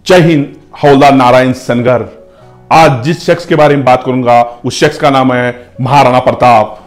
जय हिंद। हवलदार नारायण सनगर। आज जिस शख्स के बारे में बात करूंगा उस शख्स का नाम है महाराणा प्रताप।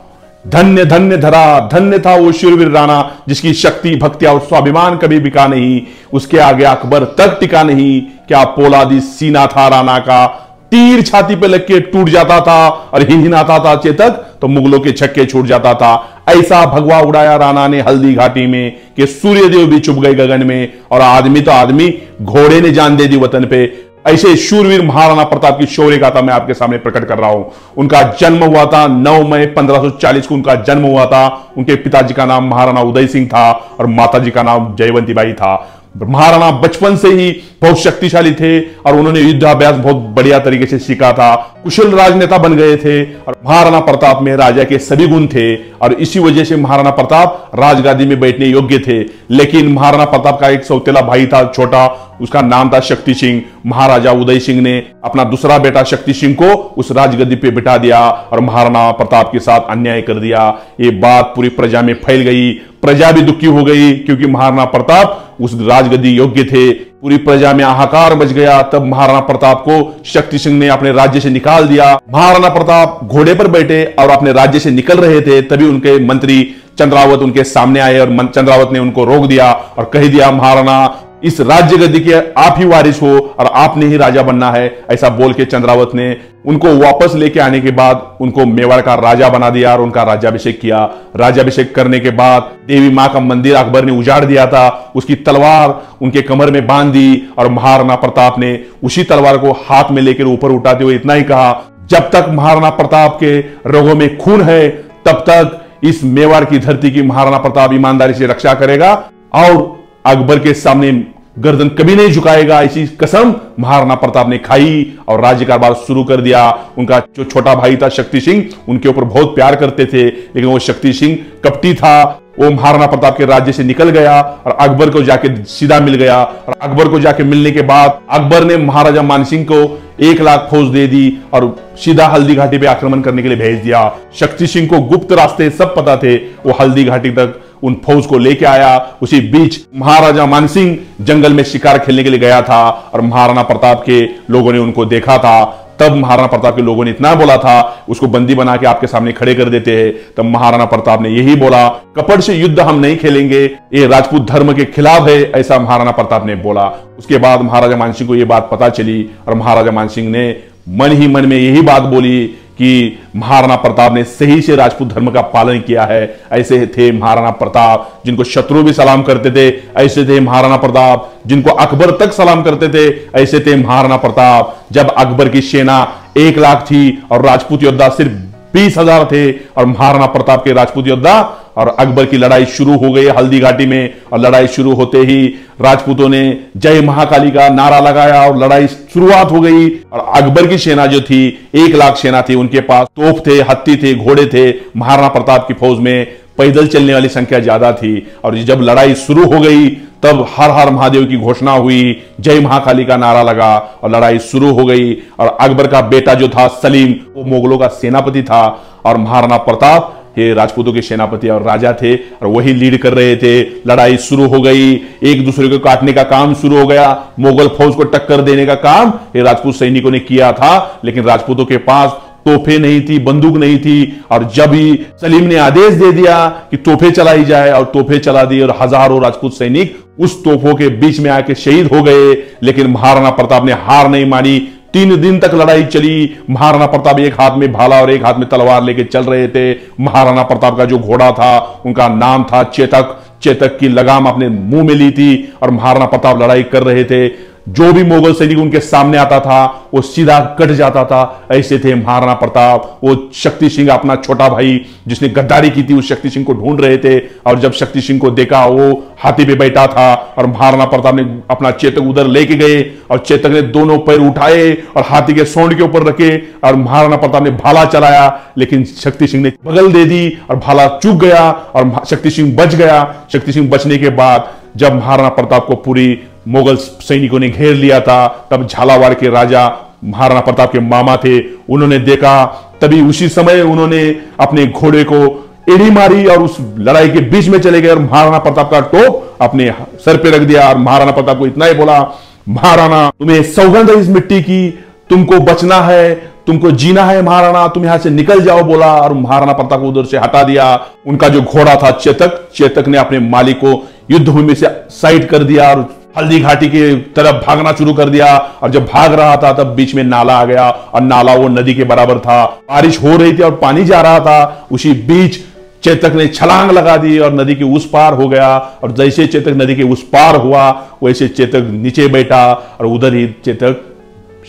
धन्य धन्य धरा, धन्य था वो शूरवीर राणा जिसकी शक्ति, भक्ति और स्वाभिमान कभी बिका नहीं। उसके आगे अकबर तक टिका नहीं। क्या पोलादी सीना था राणा का, तीर छाती पे लग के टूट जाता था और हिनहिनाता था चेतक तो मुगलों के छक्के छूट जाता था। ऐसा भगवा उड़ाया राणा ने हल्दी घाटी में कि सूर्यदेव भी चुप गए गगन में और आदमी तो आदमी, घोड़े ने जान दे दी वतन पे। ऐसे शूरवीर महाराणा प्रताप की शौर्य गाथा मैं आपके सामने प्रकट कर रहा हूं। उनका जन्म हुआ था 9 मई 1540 को उनका जन्म हुआ था। उनके पिताजी का नाम महाराणा उदय सिंह था और माताजी का नाम जयवंती बाई था। महाराणा बचपन से ही बहुत शक्तिशाली थे और उन्होंने युद्धाभ्यास बहुत बढ़िया तरीके से सीखा था। कुशल राजनेता बन गए थे और महाराणा प्रताप में राजा के सभी गुण थे और इसी वजह से महाराणा प्रताप राजगादी में बैठने योग्य थे। लेकिन महाराणा प्रताप का एक सौतेला भाई था छोटा, उसका नाम था शक्ति सिंह। महाराजा उदय सिंह ने अपना दूसरा बेटा शक्ति सिंह को उस राजगद्दी पे बिठा दिया और महाराणा प्रताप के साथ अन्याय कर दिया। ये बात पूरी प्रजा में फैल गई। प्रजा भी दुखी हो गई क्योंकि महाराणा प्रताप उस राजगद्दी योग्य थे। पूरी प्रजा में हाहाकार मच गया। तब महाराणा प्रताप को शक्ति सिंह ने अपने राज्य से निकाल दिया। महाराणा प्रताप घोड़े पर बैठे और अपने राज्य से निकल रहे थे, तभी उनके मंत्री चंद्रावत उनके सामने आए और चंद्रावत ने उनको रोक दिया और कह दिया, महाराणा इस राज्य गद्दी के आप ही वारिस हो और आपने ही राजा बनना है। ऐसा बोल के चंद्रावत ने उनको वापस लेके आने के बाद उनको मेवाड़ का राजा बना दिया और उनका राज्याभिषेक किया। राज्याभिषेक करने के बाद देवी मां का मंदिर अकबर ने उजाड़ दिया था, उसकी तलवार उनके कमर में बांध दी और महाराणा प्रताप ने उसी तलवार को हाथ में लेकर ऊपर उठाते हुए इतना ही कहा, जब तक महाराणा प्रताप के रगों में खून है तब तक इस मेवाड़ की धरती की महाराणा प्रताप ईमानदारी से रक्षा करेगा और अकबर के सामने गर्दन कभी नहीं झुकाएगा। इसी कसम महाराणा प्रताप ने खाई और राज्य कारभार शुरू कर दिया। उनका जो छोटा भाई था शक्ति सिंह उनके ऊपर बहुत प्यार करते थे, लेकिन वो शक्ति सिंह कपटी था। वो महाराणा प्रताप के राज्य से निकल गया और अकबर को जाके सीधा मिल गया और अकबर को जाके मिलने के बाद अकबर ने महाराजा मानसिंह को 1 लाख फौज दे दी और सीधा हल्दी घाटी पे आक्रमण करने के लिए भेज दिया। शक्ति सिंह को गुप्त रास्ते सब पता थे, वो हल्दी घाटी तक उन फौज को लेके आया। उसी बीच महाराजा मानसिंह जंगल में शिकार खेलने के लिए गया था और महाराणा प्रताप के लोगों ने उनको देखा था। तब महाराणा प्रताप के लोगों ने इतना बोला था, उसको बंदी बना के आपके सामने खड़े कर देते हैं। तब महाराणा प्रताप ने यही बोला, कपट से युद्ध हम नहीं खेलेंगे, ये राजपूत धर्म के खिलाफ है, ऐसा महाराणा प्रताप ने बोला। उसके बाद महाराजा मानसिंह को यह बात पता चली और महाराजा मानसिंह ने मन ही मन में यही बात बोली कि महाराणा प्रताप ने सही से राजपूत धर्म का पालन किया है। ऐसे थे महाराणा प्रताप जिनको शत्रु भी सलाम करते थे, ऐसे थे महाराणा प्रताप जिनको अकबर तक सलाम करते थे, ऐसे थे महाराणा प्रताप। जब अकबर की सेना 1 लाख थी और राजपूत योद्धा सिर्फ 20,000 थे और महाराणा प्रताप के राजपूत योद्धा और अकबर की लड़ाई शुरू हो गई हल्दी घाटी में। और लड़ाई शुरू होते ही राजपूतों ने जय महाकाली का नारा लगाया और लड़ाई शुरुआत हो गई। और अकबर की सेना जो थी 1 लाख सेना थी, उनके पास तोप थे, हत्ती थे, घोड़े थे। महाराणा प्रताप की फौज में पैदल चलने वाली संख्या ज्यादा थी। और जब लड़ाई शुरू हो गई तब हर हर महादेव की घोषणा हुई, जय महाकाली का नारा लगा और लड़ाई शुरू हो गई। और अकबर का बेटा जो था सलीम, वो मुगलों का सेनापति था और महाराणा प्रताप ये राजपूतों के सेनापति और राजा थे और वही लीड कर रहे थे। लड़ाई शुरू हो गई, एक दूसरे को काटने का काम शुरू हो गया। मुगल फौज को टक्कर देने का काम ये राजपूत सैनिकों ने किया था, लेकिन राजपूतों के पास तोफे नहीं थी, बंदूक नहीं थी। और जब ही सलीम ने आदेश दे दिया कि तोफे चलाई जाए और तोफे चला दी और हजारों राजपूत सैनिक उस तोपों के बीच में आके शहीद हो गए। लेकिन महाराणा प्रताप ने हार नहीं मानी। 3 दिन तक लड़ाई चली। महाराणा प्रताप एक हाथ में भाला और एक हाथ में तलवार लेके चल रहे थे। महाराणा प्रताप का जो घोड़ा था उनका नाम था चेतक। चेतक की लगाम अपने मुंह में ली थी और महाराणा प्रताप लड़ाई कर रहे थे। जो भी मुगल सैनिक उनके सामने आता था वो सीधा कट जाता था। ऐसे थे महाराणा प्रताप। वो शक्ति सिंह अपना छोटा भाई जिसने गद्दारी की थी उस शक्ति सिंह को ढूंढ रहे थे और जब शक्ति सिंह को देखा वो हाथी पे बैठा था और महाराणा प्रताप ने अपना चेतक उधर लेके गए और चेतक ने दोनों पैर उठाए और हाथी के सूंड के ऊपर रखे और महाराणा प्रताप ने भाला चलाया, लेकिन शक्ति सिंह ने बगल दे दी और भाला चूक गया और शक्ति सिंह बच गया। शक्ति सिंह बचने के बाद जब महाराणा प्रताप को पूरी मुगल सैनिकों ने घेर लिया था, तब झालावाड़ के राजा महाराणा प्रताप के मामा थे, उन्होंने देखा। तभी उसी समय उन्होंने अपने घोड़े को एड़ी मारी और उस लड़ाई के बीच में चले गए और महाराणा प्रताप का टोप अपने सर पे रख दिया और महाराणा प्रताप को इतना ही बोला, महाराणा तुम्हें सौगंध है इस मिट्टी की, तुमको बचना है, तुमको जीना है महाराणा, तुम यहां से निकल जाओ बोला और महाराणा प्रताप को उधर से हटा दिया। उनका जो घोड़ा था चेतक ने अपने मालिक को युद्ध भूमि से साइड कर दिया और हल्दी घाटी की तरफ भागना शुरू कर दिया। और जब भाग रहा था तब बीच में नाला आ गया और नाला वो नदी के बराबर था। बारिश हो रही थी और पानी जा रहा था, उसी बीच चेतक ने छलांग लगा दी और नदी के उस पार हो गया। और जैसे चेतक नदी के उस पार हुआ वैसे चेतक नीचे बैठा और उधर ही चेतक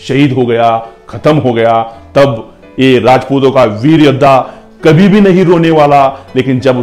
शहीद हो गया, खत्म हो गया। तब ये राजपूतों का वीर योद्धा कभी भी नहीं रोने वाला, लेकिन जब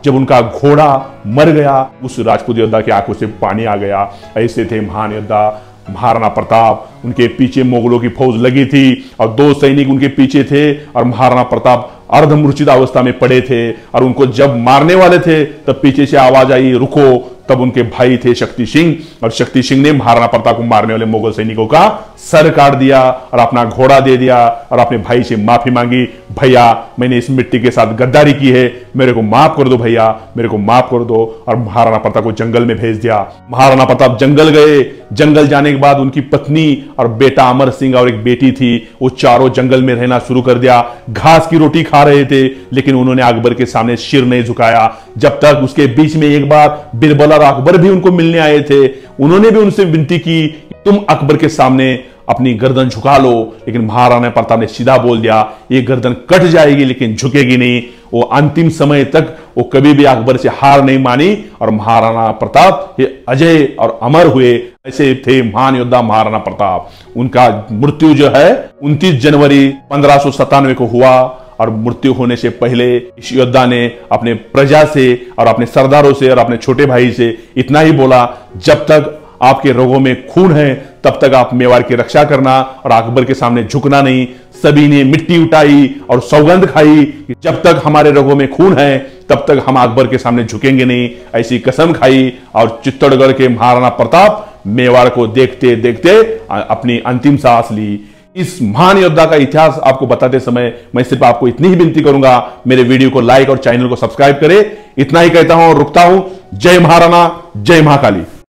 उनका घोड़ा मर गया उस राजपूत योद्धा की आंखों से पानी आ गया। ऐसे थे महान योद्धा महाराणा प्रताप। उनके पीछे मुगलों की फौज लगी थी और 2 सैनिक उनके पीछे थे और महाराणा प्रताप अर्धमूर्छित अवस्था में पड़े थे। और उनको जब मारने वाले थे तब पीछे से आवाज आई रुको। तब उनके भाई थे शक्ति सिंह और शक्ति सिंह ने महाराणा प्रताप को मारने वाले मुगल सैनिकों का सर काट दिया और अपना घोड़ा दे दिया और अपने भाई से माफी मांगी, भैया मैंने इस मिट्टी के साथ गद्दारी की है, मेरे को माफ कर दो भैया, मेरे को माफ कर दो। और महाराणा प्रताप को जंगल में भेज दिया। महाराणा प्रताप जंगल गए। जंगल जाने के बाद उनकी पत्नी और बेटा अमर सिंह और एक बेटी थी, वो चारों जंगल में रहना शुरू कर दिया। घास की रोटी खा रहे थे, लेकिन उन्होंने अकबर के सामने सिर नहीं झुकाया जब तक उसके बीच में एक बार बिरबल और अकबर भी उनको मिलने आए थे। उन्होंने भी उनसे विनती की तुम अकबर के सामने अपनी गर्दन झुका लो, लेकिन महाराणा प्रताप ने सीधा बोल दिया ये गर्दन कट जाएगी लेकिन झुकेगी नहीं। वो अंतिम समय तक वो कभी भी अकबर से हार नहीं मानी और महाराणा प्रताप ये अजय और अमर हुए। ऐसे थे महान योद्धा महाराणा प्रताप। उनका मृत्यु जो है 29 जनवरी 1597 को हुआ और मृत्यु होने से पहले इस योद्धा ने अपने प्रजा से और अपने सरदारों से और अपने छोटे भाई से इतना ही बोला, जब तक आपके रगों में खून है तब तक आप मेवाड़ की रक्षा करना और अकबर के सामने झुकना नहीं। सभी ने मिट्टी उठाई और सौगंध खाई कि जब तक हमारे रगों में खून है तब तक हम अकबर के सामने झुकेंगे नहीं, ऐसी कसम खाई। और चित्तौड़गढ़ के महाराणा प्रताप मेवाड़ को देखते देखते अपनी अंतिम सांस ली। इस महान योद्धा का इतिहास आपको बताते समय मैं सिर्फ आपको इतनी ही विनती करूंगा, मेरे वीडियो को लाइक और चैनल को सब्सक्राइब करें। इतना ही कहता हूं और रुकता हूं। जय महाराणा, जय महाकाली।